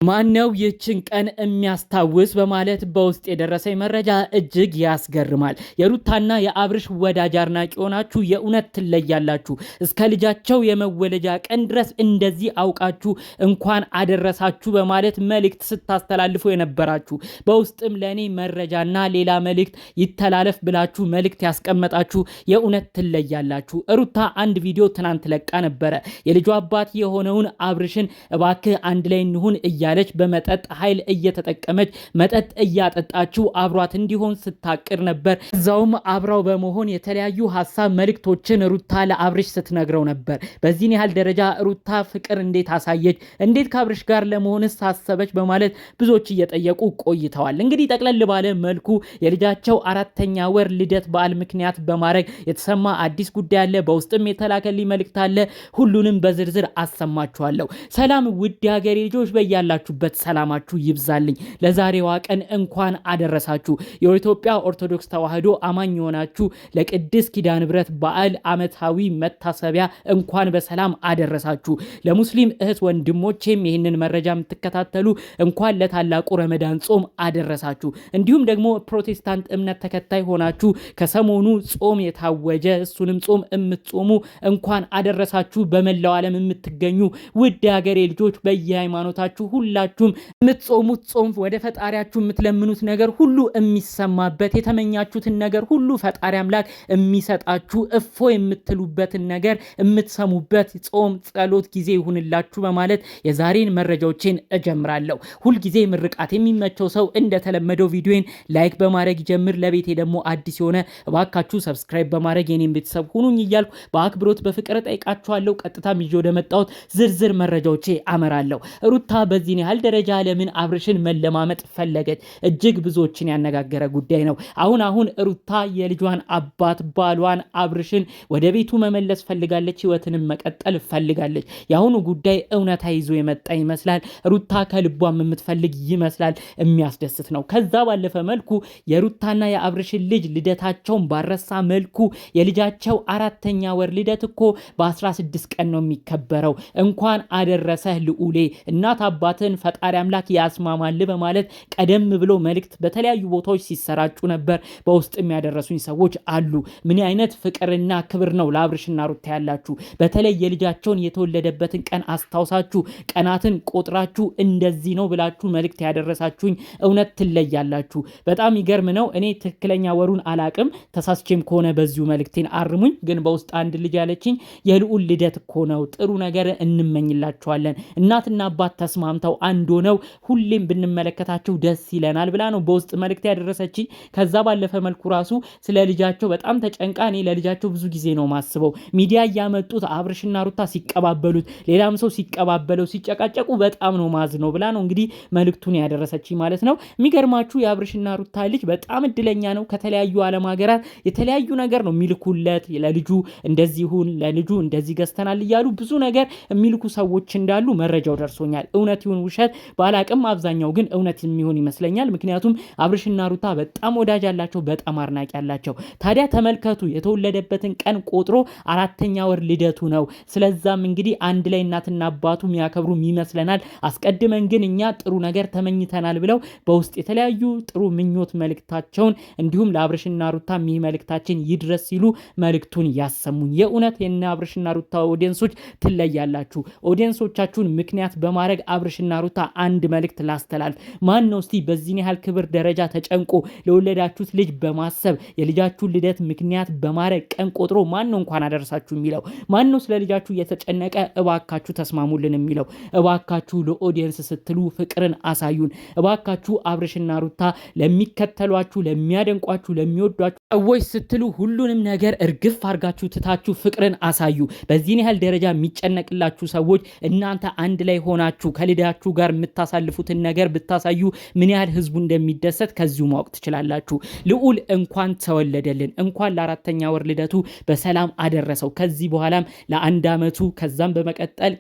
ማነው ይህችን ቀን የሚያስታውስ በማለት በውስጥ የደረሰኝ መረጃ እጅግ ያስገርማል። የሩታና የአብርሽ ወዳጅ አድናቂ ሆናችሁ የእውነት ትለያላችሁ። እስከ ልጃቸው የመወለጃ ቀን ድረስ እንደዚህ አውቃችሁ እንኳን አደረሳችሁ በማለት መልእክት ስታስተላልፉ የነበራችሁ፣ በውስጥም ለኔ መረጃና ሌላ መልእክት ይተላለፍ ብላችሁ መልእክት ያስቀመጣችሁ የእውነት ትለያላችሁ። ሩታ አንድ ቪዲዮ ትናንት ለቃ ነበረ። የልጇ አባት የሆነውን አብርሽን እባክህ አንድ ላይ እንሁን እያለች በመጠጥ ኃይል እየተጠቀመች መጠጥ እያጠጣችው አብሯት እንዲሆን ስታቅር ነበር። እዛውም አብራው በመሆን የተለያዩ ሐሳብ መልእክቶችን ሩታ ለአብርሽ ስትነግረው ነበር። በዚህን ያህል ደረጃ ሩታ ፍቅር እንዴት አሳየች፣ እንዴት ከአብርሽ ጋር ለመሆንስ አሰበች በማለት ብዙዎች እየጠየቁ ቆይተዋል። እንግዲህ ጠቅለል ባለ መልኩ የልጃቸው 4ኛ ወር ልደት በዓል ምክንያት በማድረግ የተሰማ አዲስ ጉዳይ አለ። በውስጥም የተላከልኝ መልእክት አለ። ሁሉንም በዝርዝር አሰማችኋለሁ። ሰላም ውድ ሀገሬ ልጆች፣ በያላችሁበት ሰላማችሁ ይብዛልኝ። ለዛሬዋ ቀን እንኳን አደረሳችሁ። የኢትዮጵያ ኦርቶዶክስ ተዋሕዶ አማኝ የሆናችሁ ለቅድስት ኪዳነ ምሕረት በዓል ዓመታዊ መታሰቢያ እንኳን በሰላም አደረሳችሁ። ለሙስሊም እህት ወንድሞቼም ይህንን መረጃ የምትከታተሉ እንኳን ለታላቁ ረመዳን ጾም አደረሳችሁ። እንዲሁም ደግሞ ፕሮቴስታንት እምነት ተከታይ ሆናችሁ ከሰሞኑ ጾም የታወጀ እሱንም ጾም የምትጾሙ እንኳን አደረሳችሁ። በመላው ዓለም የምትገኙ ውድ ሀገሬ ልጆች በየሃይማኖታችሁ ሁላችሁም የምትጾሙት ጾም ወደ ፈጣሪያችሁ የምትለምኑት ነገር ሁሉ የሚሰማበት፣ የተመኛችሁትን ነገር ሁሉ ፈጣሪ አምላክ የሚሰጣችሁ፣ እፎ የምትሉበትን ነገር የምትሰሙበት ጾም ጸሎት ጊዜ ይሁንላችሁ በማለት የዛሬን መረጃዎችን እጀምራለሁ። ሁልጊዜ ምርቃት የሚመቸው ሰው እንደተለመደው ቪዲዮን ላይክ በማድረግ ጀምር። ለቤቴ ደግሞ አዲስ የሆነ እባካችሁ ሰብስክራይብ በማድረግ የኔን ቤተሰብ ሁኑኝ እያልኩ በአክብሮት በፍቅር ጠይቃችኋለሁ። ቀጥታ ይዤ ወደ መጣሁት ዝርዝር መረጃዎቼ አመራለሁ። ሩታ በዚህን ያህል ደረጃ ለምን አብርሽን መለማመጥ ፈለገች? እጅግ ብዙዎችን ያነጋገረ ጉዳይ ነው። አሁን ሩታ የልጇን አባት ባሏን አብርሽን ወደ ቤቱ መመለስ ፈልጋለች። ህይወትንም መቀጠል ፈልጋለች። የአሁኑ ጉዳይ እውነታ ይዞ የመጣ ይመስላል። ሩታ ከልቧም የምትፈልግ ይመስላል። የሚያስደስት ነው። ከዛ ባለፈ መልኩ የሩታና የአብርሽን ልጅ ልደታቸውን ባረሳ መልኩ የልጃቸው 4ኛ ወር ልደት እኮ በ16 ቀን ነው የሚከበረው። እንኳን አደረሰህ ልዑሌ፣ እናት አባትን ፈጣሪ አምላክ ያስማማል በማለት ቀደም ብሎ መልእክት በተለያዩ ቦታዎች ሲሰራጩ ነበር። በውስጥ የሚያደረሱኝ ሰዎች አሉ። ምን አይነት ፍቅርና ክብር ነው ለአብርሽና ሩታ ያላችሁ? በተለይ የልጃቸውን የተወለደበትን ቀን አስታውሳችሁ ቀናትን ቆጥራችሁ እንደዚህ ነው ብላችሁ መልእክት ያደረሳችሁኝ እውነት ትለያላችሁ። በጣም ይገርም ነው። እኔ ትክክለኛ ወሩን አላቅም። ተሳስቼም ከሆነ በዚሁ መልእክቴን አርሙኝ። ግን በውስጥ አንድ ልጅ ያለችኝ የልዑል ልደት እኮ ነው፣ ጥሩ ነገር እንመኝላችኋለን፣ እናትና አባት ተስማምተው አንድ ሆነው ሁሌም ብንመለከታቸው ደስ ይለናል ብላ ነው በውስጥ መልእክት ያደረሰችኝ። ከዛ ባለፈ መልኩ ራሱ ስለ ልጃቸው በጣም ተጨንቃ፣ እኔ ለልጃቸው ብዙ ጊዜ ነው ማስበው፣ ሚዲያ እያመጡት አብርሽና ሩታ ሲቀባበሉት፣ ሌላም ሰው ሲቀባበለው ሲጨቃጨቁ በጣም ነው ማዝነው ብላ ነው እንግዲህ መልእክቱን ያደረሰችኝ ማለት ነው። የሚገርማችሁ የአብርሽና ሩታ ልጅ በጣም እድለኛ ነው። ከተለያዩ ዓለም ሀገራት የተለያዩ ነገር ነው የሚልኩለት። ለልጁ እንደዚሁን ለልጁ እንደዚህ ገዝተናል እያሉ ብዙ ነገር የሚልኩ ሰዎች እንዳሉ መረጃው ደርሶኛል። እውነት ይሁን ውሸት ባላቅም አብዛኛው ግን እውነት የሚሆን ይመስለኛል። ምክንያቱም አብርሽና ሩታ በጣም ወዳጅ ያላቸው፣ በጣም አድናቂ ያላቸው። ታዲያ ተመልከቱ፣ የተወለደበትን ቀን ቆጥሮ 4ኛ ወር ልደቱ ነው። ስለዛም እንግዲህ አንድ ላይ እናትና አባቱ የሚያከብሩ ይመስለናል። አስቀድመን ግን እኛ ጥሩ ነገር ተመኝተናል ብለው በውስጥ የተለያዩ ጥሩ ምኞት መልእክታቸውን እንዲሁም ለአብርሽና ሩታ ይህ መልእክታችን ይድረስ ሲሉ መልእክቱን ያሰሙኝ። የእውነት የነ አብርሽና ሩታ ኦዲየንሶች ትለያላችሁ። ኦዲየንሶቻችሁን ምክንያት በማድረግ አብርሽና ሩታ አንድ መልእክት ላስተላልፍ። ማን ነው እስቲ በዚህን ያህል ክብር ደረጃ ተጨንቆ ለወለዳችሁት ልጅ በማሰብ የልጃችሁን ልደት ምክንያት በማድረግ ቀን ቆጥሮ ማን ነው እንኳን አደረሳችሁ የሚለው? ማን ነው ስለ ልጃችሁ እየተጨነቀ እባካችሁ ተስማሙልን የሚለው? እባካችሁ ለኦዲየንስ ስትሉ ፍቅርን አሳዩን። እባካችሁ አብርሽና ሩታ ለሚከተሏችሁ፣ ለሚያደንቋችሁ፣ ለሚወዷችሁ ሰዎች ስትሉ ሁሉንም ነገር እርግፍ አድርጋችሁ ትታችሁ ፍቅርን አሳዩ። በዚህን ያህል ደረጃ የሚጨነቅላችሁ ሰዎች እናንተ አንድ ላይ ሆናችሁ ከልዳችሁ ጋር የምታሳልፉትን ነገር ብታሳዩ ምን ያህል ህዝቡ እንደሚደሰት ከዚሁ ማወቅ ትችላላችሁ። ልዑል እንኳን ተወለደልን፣ እንኳን ለ4ኛ ወር ልደቱ በሰላም አደረሰው። ከዚህ በኋላም ለ1 ዓመቱ ከዛም በመቀጠል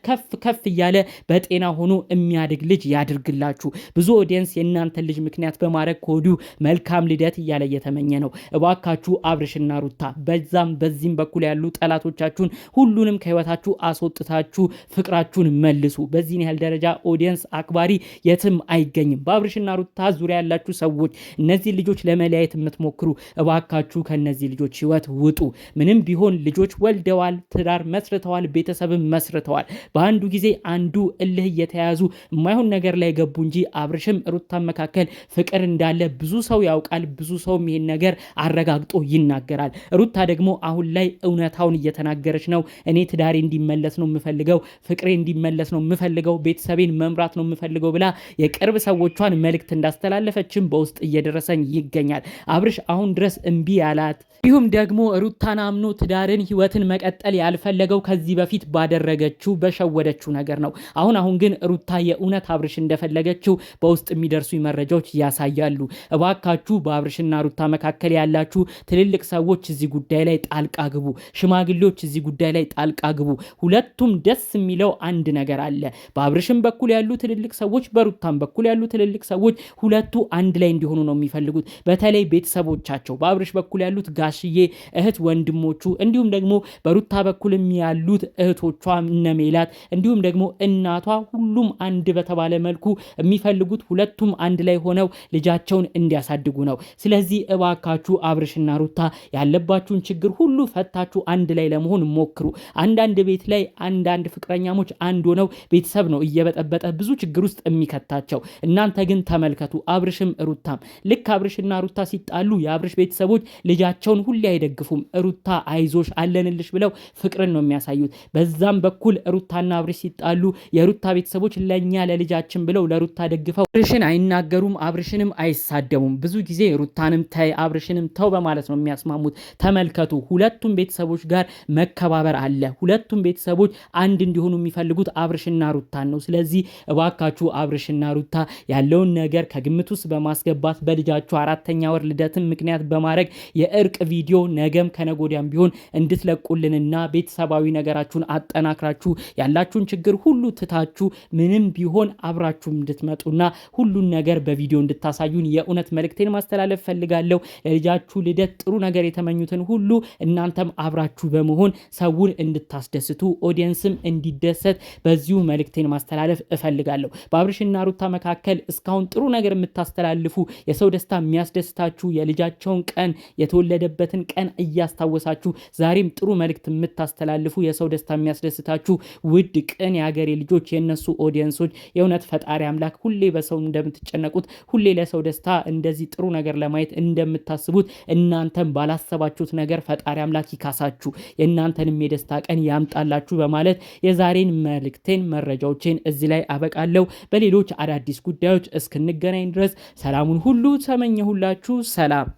ከፍ እያለ በጤና ሆኖ የሚያድግ ልጅ ያድርግላችሁ። ብዙ ኦዲየንስ የእናንተን ልጅ ምክንያት በማድረግ ከወዲሁ መልካም ልደት እያለ እየተመኘ ነው። እባካችሁ አብርሽና ሩታ በዛም በዚህም በኩል ያሉ ጠላቶቻችሁን ሁሉንም ከህይወታችሁ አስወጥታችሁ ፍቅራችሁን መልሱ። በዚህን ያህል ደረጃ ኦዲየንስ የሚያንስ አክባሪ የትም አይገኝም። በአብርሽና ሩታ ዙሪያ ያላችሁ ሰዎች እነዚህ ልጆች ለመለያየት የምትሞክሩ እባካችሁ ከነዚህ ልጆች ህይወት ውጡ። ምንም ቢሆን ልጆች ወልደዋል፣ ትዳር መስርተዋል፣ ቤተሰብም መስርተዋል። በአንዱ ጊዜ አንዱ እልህ እየተያዙ የማይሆን ነገር ላይ ገቡ እንጂ አብርሽም ሩታን መካከል ፍቅር እንዳለ ብዙ ሰው ያውቃል። ብዙ ሰውም ይሄን ነገር አረጋግጦ ይናገራል። ሩታ ደግሞ አሁን ላይ እውነታውን እየተናገረች ነው። እኔ ትዳሬ እንዲመለስ ነው የምፈልገው፣ ፍቅሬ እንዲመለስ ነው የምፈልገው፣ ቤተሰቤን መምራት ነው የምፈልገው ብላ የቅርብ ሰዎቿን መልእክት እንዳስተላለፈችም በውስጥ እየደረሰኝ ይገኛል። አብርሽ አሁን ድረስ እምቢ ያላት እንዲሁም ደግሞ ሩታን አምኖ ትዳርን ህይወትን መቀጠል ያልፈለገው ከዚህ በፊት ባደረገችው በሸወደችው ነገር ነው። አሁን ግን ሩታ የእውነት አብርሽ እንደፈለገችው በውስጥ የሚደርሱ መረጃዎች ያሳያሉ። እባካችሁ በአብርሽና ሩታ መካከል ያላችሁ ትልልቅ ሰዎች እዚህ ጉዳይ ላይ ጣልቃ ግቡ። ሽማግሌዎች እዚህ ጉዳይ ላይ ጣልቃ ግቡ። ሁለቱም ደስ የሚለው አንድ ነገር አለ። በአብርሽም በኩል ያሉ ትልልቅ ሰዎች፣ በሩታም በኩል ያሉ ትልልቅ ሰዎች ሁለቱ አንድ ላይ እንዲሆኑ ነው የሚፈልጉት። በተለይ ቤተሰቦቻቸው በአብርሽ በኩል ያሉት ጋሽዬ፣ እህት ወንድሞቹ፣ እንዲሁም ደግሞ በሩታ በኩልም ያሉት እህቶቿ እነ ሜላት፣ እንዲሁም ደግሞ እናቷ፣ ሁሉም አንድ በተባለ መልኩ የሚፈልጉት ሁለቱም አንድ ላይ ሆነው ልጃቸውን እንዲያሳድጉ ነው። ስለዚህ እባካችሁ አብርሽና ሩታ ያለባችሁን ችግር ሁሉ ፈታችሁ አንድ ላይ ለመሆን ሞክሩ። አንዳንድ ቤት ላይ አንዳንድ ፍቅረኛሞች አንድ ሆነው ቤተሰብ ነው እየበጠበጠ ብዙ ችግር ውስጥ የሚከታቸው። እናንተ ግን ተመልከቱ፣ አብርሽም ሩታም ልክ አብርሽና ሩታ ሲጣሉ የአብርሽ ቤተሰቦች ልጃቸውን ሁሌ አይደግፉም። ሩታ አይዞሽ አለንልሽ ብለው ፍቅርን ነው የሚያሳዩት። በዛም በኩል ሩታና አብርሽ ሲጣሉ የሩታ ቤተሰቦች ለኛ ለልጃችን ብለው ለሩታ ደግፈው አብርሽን አይናገሩም፣ አብርሽንም አይሳደሙም። ብዙ ጊዜ ሩታንም ተይ አብርሽንም ተው በማለት ነው የሚያስማሙት። ተመልከቱ፣ ሁለቱም ቤተሰቦች ጋር መከባበር አለ። ሁለቱም ቤተሰቦች አንድ እንዲሆኑ የሚፈልጉት አብርሽና ሩታን ነው። ስለዚህ እባካችሁ አብርሽና ሩታ ያለውን ነገር ከግምት ውስጥ በማስገባት በልጃችሁ 4ኛ ወር ልደትን ምክንያት በማድረግ የእርቅ ቪዲዮ ነገም ከነጎዲያም ቢሆን እንድትለቁልንና ቤተሰባዊ ነገራችሁን አጠናክራችሁ ያላችሁን ችግር ሁሉ ትታችሁ ምንም ቢሆን አብራችሁ እንድትመጡና ሁሉን ነገር በቪዲዮ እንድታሳዩን የእውነት መልእክቴን ማስተላለፍ ፈልጋለሁ። ለልጃችሁ ልደት ጥሩ ነገር የተመኙትን ሁሉ እናንተም አብራችሁ በመሆን ሰውን እንድታስደስቱ ኦዲየንስም እንዲደሰት በዚሁ መልእክቴን ማስተላለፍ እፈልጋለሁ። በአብርሽና ሩታ መካከል እስካሁን ጥሩ ነገር የምታስተላልፉ የሰው ደስታ የሚያስደስታችሁ የልጃቸውን ቀን የተወለደበትን ቀን እያስታወሳችሁ ዛሬም ጥሩ መልእክት የምታስተላልፉ የሰው ደስታ የሚያስደስታችሁ ውድ ቅን የሀገሬ ልጆች የነሱ ኦዲየንሶች የእውነት ፈጣሪ አምላክ ሁሌ በሰው እንደምትጨነቁት ሁሌ ለሰው ደስታ እንደዚህ ጥሩ ነገር ለማየት እንደምታስቡት እናንተም ባላሰባችሁት ነገር ፈጣሪ አምላክ ይካሳችሁ፣ የእናንተንም የደስታ ቀን ያምጣላችሁ በማለት የዛሬን መልእክቴን መረጃዎችን እዚህ ላይ አበቃለሁ። በሌሎች አዳዲስ ጉዳዮች እስክንገናኝ ድረስ ሰላሙን ሁሉ ተመኘሁላችሁ። ሰላም።